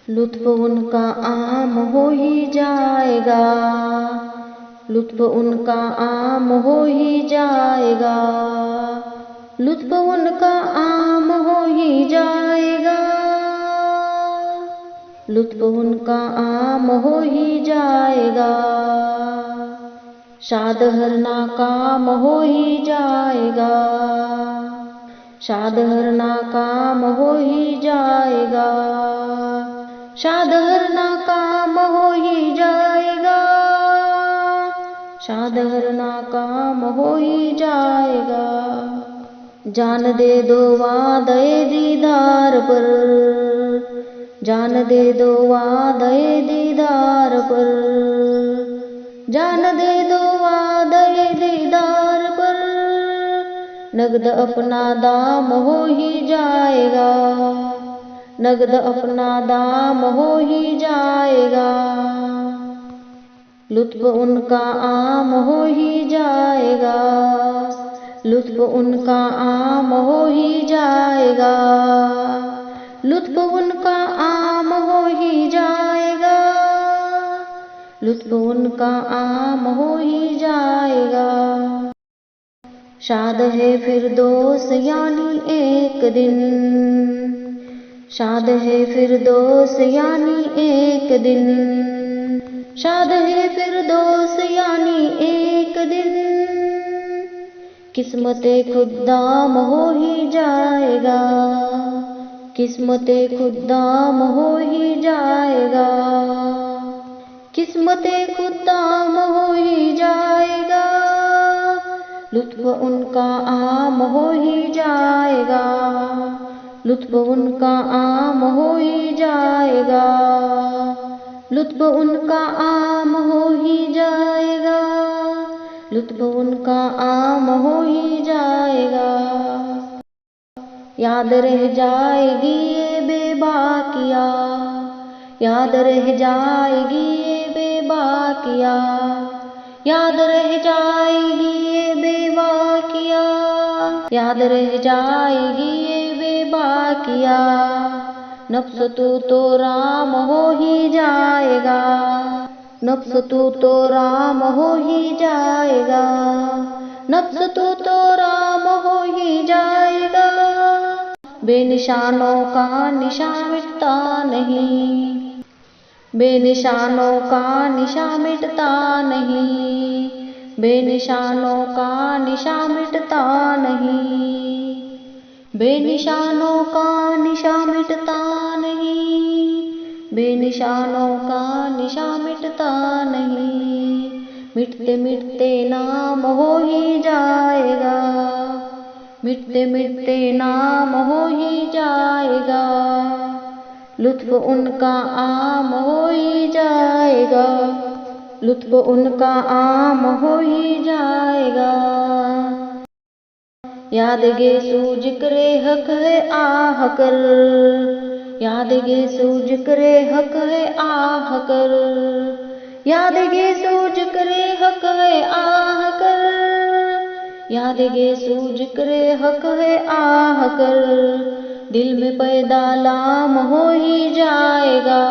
लुत्फ उनका आम हो ही जाएगा, लुत्फ उनका आम हो ही जाएगा, लुत्फ उनका आम हो ही जाएगा, लुत्फ उनका आम हो ही जाएगा। शाद हर नाकाम हो ही जाएगा, शाद हर नाकाम हो ही जाएगा, शाद हर नाकाम हो ही जाएगा, शाद हर नाकाम हो ही जाएगा। जान दे दो वादे दीदार पर, जान दे दो वादे दीदार पर, जान दे दो वादे दीदार पर, नगद अपना दाम हो ही जाएगा, नगद अपना दाम हो ही जाएगा, लुत्फ उनका आम हो ही जाएगा, लुत्फ उनका आम हो ही जाएगा, लुत्फ उनका आम हो ही जाएगा, लुत्फ उनका आम हो ही जाएगा। शाद है फिरदौस यानी एक दिन, शाद है फिरदौस यानी एक दिन, शाद है फिरदौस यानी एक दिन, किस्मते खुद्दाम हो ही जाएगा, किस्मते खुद्दाम हो ही जाएगा, किस्मते खुद्दाम हो ही जाएगा, लुत्फ उनका आम हो ही जाएगा, लुत्फ उनका आम हो ही जाएगा, लुत्फ उनका आम हो ही जाएगा, लुत्फ उनका आम हो ही जाएगा। याद रह जाएगी ये बेबाकिया, याद रह जाएगी ये बेबाकिया, याद रह जाएगी ये बेबाकिया, याद रह जाएगी ये बेबाकिया, नफ्स तू तो राम हो ही जाएगा, नफ्स तू तो राम हो ही जाएगा, नफ्स तू तो राम हो ही जाएगा, बेनिशानों का निशान मिटता नहीं, बेनिशानों का निशान मिटता नहीं, बेनिशानों का निशान मिटता नहीं, बेनिशानों का निशान मिटता नहीं, बेनिशानों का निशान मिटता नहीं, मिटते मिटते नाम हो ही जाएगा, मिटते मिटते नाम हो ही जाएगा, लुत्फ उनका आम हो ही जाएगा, लुत्फ उनका आम हो ही जाएगा। याद गे सूझ करे हक है आह कर, याद गे सूझ करे हक है आह कर, याद गे सूझ करे हक है आह कर, याद गे सूझ करे हक है आह कर, दिल में पैदा लाम हो ही जाएगा,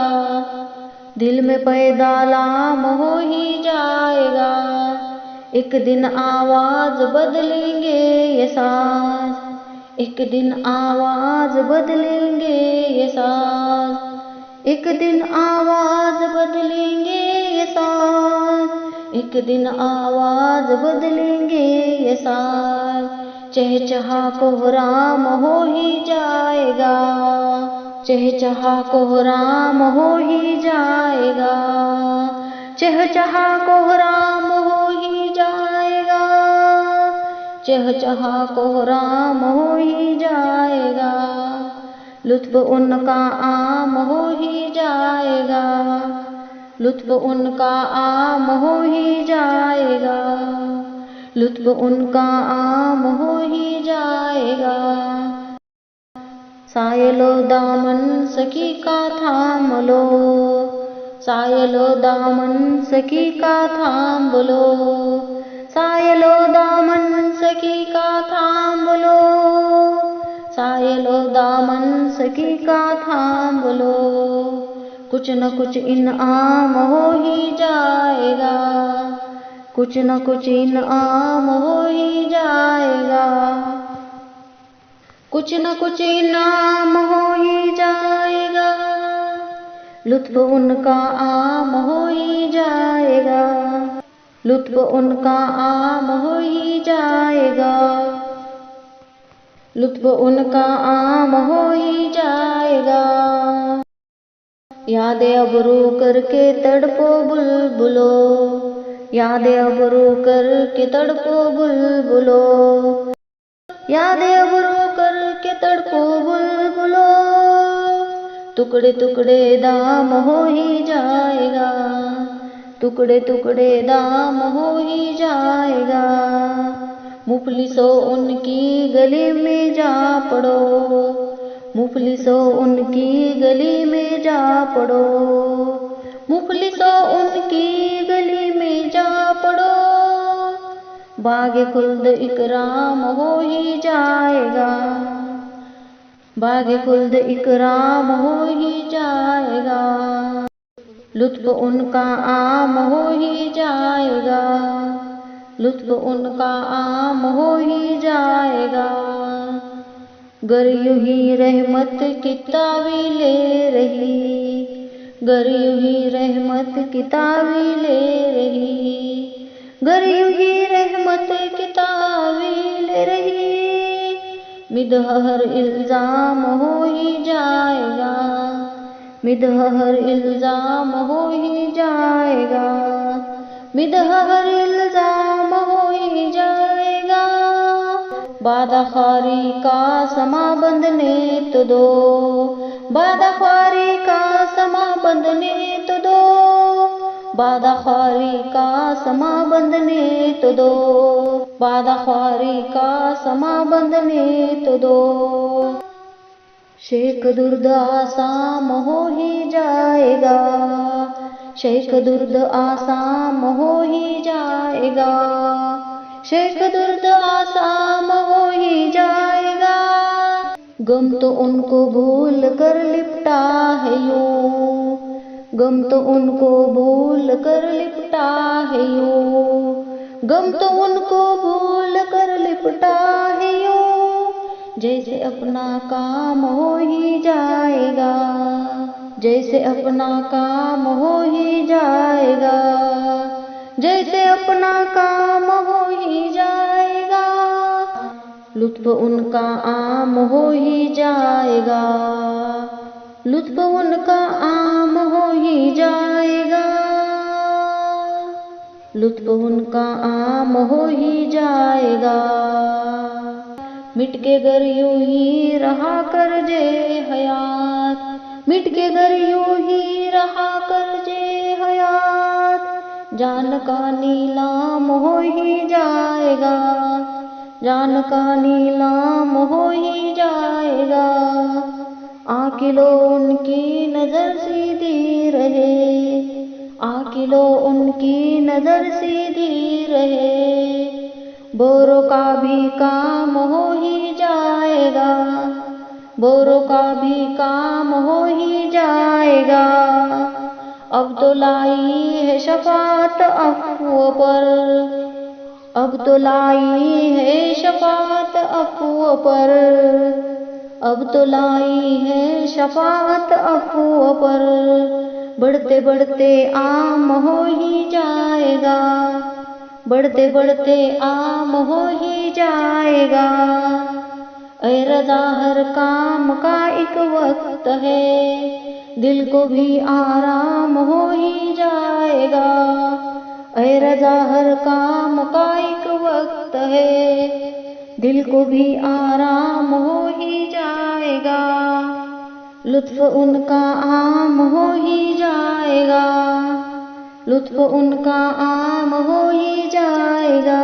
दिल में पैदा लाम हो ही जाएगा, एक दिन आवाज बदलेंगे ये सांस, एक दिन आवाज बदलेंगे ये सांस, एक दिन आवाज बदलेंगे ये सांस, एक दिन आवाज बदलेंगे ये सांस, चहचहा कोहराम हो ही जाएगा, चहचहा कोहराम हो ही जाएगा, चहचहा कोहराम हो ही जाएगा, चहचहा कोहराम हो ही जाएगा, लुत्फ उनका आम हो ही जाएगा, लुत्फ उनका आम हो ही जाएगा, लुत्फ उनका आम हो ही जाएगा। सायलो दामन सखी का थाम लो, सायलो दामन सखी का थाम लो, सायलो दामन सखी का थाम लो, सायलो दामन सखी का थाम लो, कुछ न कुछ इनाम हो ही जाएगा, कुछ न कुछ इनाम हो ही जाएगा, कुछ न कुछ इनाम हो ही जाएगा, लुत्फ उनका आम हो ही जाएगा, लुत्फ उनका आम हो ही जाएगा, लुत्फ उनका आम हो ही जाएगा। यादें अब रो करके तड़पो बुलबुलो, यादें अब रो करके तड़पो बुलबुलो, यादें अब रो करके तड़पो बुलबुलो, टुकड़े टुकड़े दाम हो ही जाएगा, टुकड़े टुकड़े दाम हो ही जाएगा, मुफलिसों उनकी गली में जा पड़ो, मुफलिसों उनकी गली में जा पड़ो, मुफलिसों उनकी गली में जा पड़ो, बागे खुल्द इकराम हो ही जाएगा, बागे खुल्द इकराम हो ही जाएगा, लुत्फ उनका आम हो ही जाएगा, लुत्फ उनका आम हो ही जाएगा। गर यूं ही रहमत की तावीले रही, गर यूं ही रहमत की तावीले रही, गर यूं ही रहमत की तावीले रही, मिदहर इल्जाम हो ही जाएगा, मिदहर इल्जाम हो ही जाएगा, मिदहर इल्जाम हो ही जाएगा, बादाखारी का समा बंधने तो दो, बादाखारी का समा बंधने तो दो, बादाखारी का समा बंधने तो दो, बादाखारी का समा बंधने तो दो, शेख दुर्द आसाम हो ही जाएगा, शेख दुर्द आसाम हो ही जाएगा, शेख दुर्द आसाम हो ही जाएगा, गम तो उनको भूल कर लिपटा है यूं, गम तो उनको भूल कर लिपटा है यूं, गम तो उनको भूल कर लिपटा है यूं, जैसे अपना काम हो ही जाएगा, जैसे अपना काम हो ही जाएगा, जैसे अपना काम हो ही जाएगा, लुत्फ उनका आम हो ही जाएगा, लुत्फ उनका आम हो ही जाएगा, लुत्फ उनका आम हो ही जाएगा, मिट के गर यूं ही रहा कर जे हयात, मिट के गर यूं ही रहा कर जे हयात, जान का नीलाम हो ही जाएगा, जान का नीलाम हो ही जाएगा, आकिलो उनकी नजर सीधी रहे, आकिलो उनकी नजर सीधी रहे, बोरों का भी काम हो ही जाएगा, बोरों का भी काम हो ही जाएगा, अब तो लाई है शफात अफ़्वों पर, अब तो लाई है शफात अफ़्वों पर, अब तो लाई है शफात अफ़्वों पर, बढ़ते बढ़ते आम हो ही जाएगा, बढ़ते बढ़ते आम हो ही जाएगा, ऐ रज़ा हर काम का एक वक्त है, दिल को भी आराम हो ही जाएगा, ऐ रज़ा हर काम का एक वक्त है, दिल को भी आराम हो ही जाएगा, लुत्फ उनका आम हो ही जाएगा, लुत्फ उनका आम हो ही जाएगा,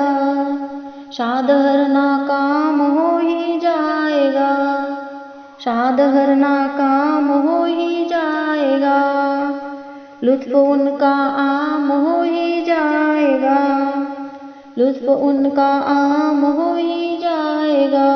शाद हर नाकाम हो ही जाएगा, शाद हर नाकाम हो ही जाएगा, लुत्फ उनका आम हो ही जाएगा, लुत्फ उनका आम हो ही जाएगा।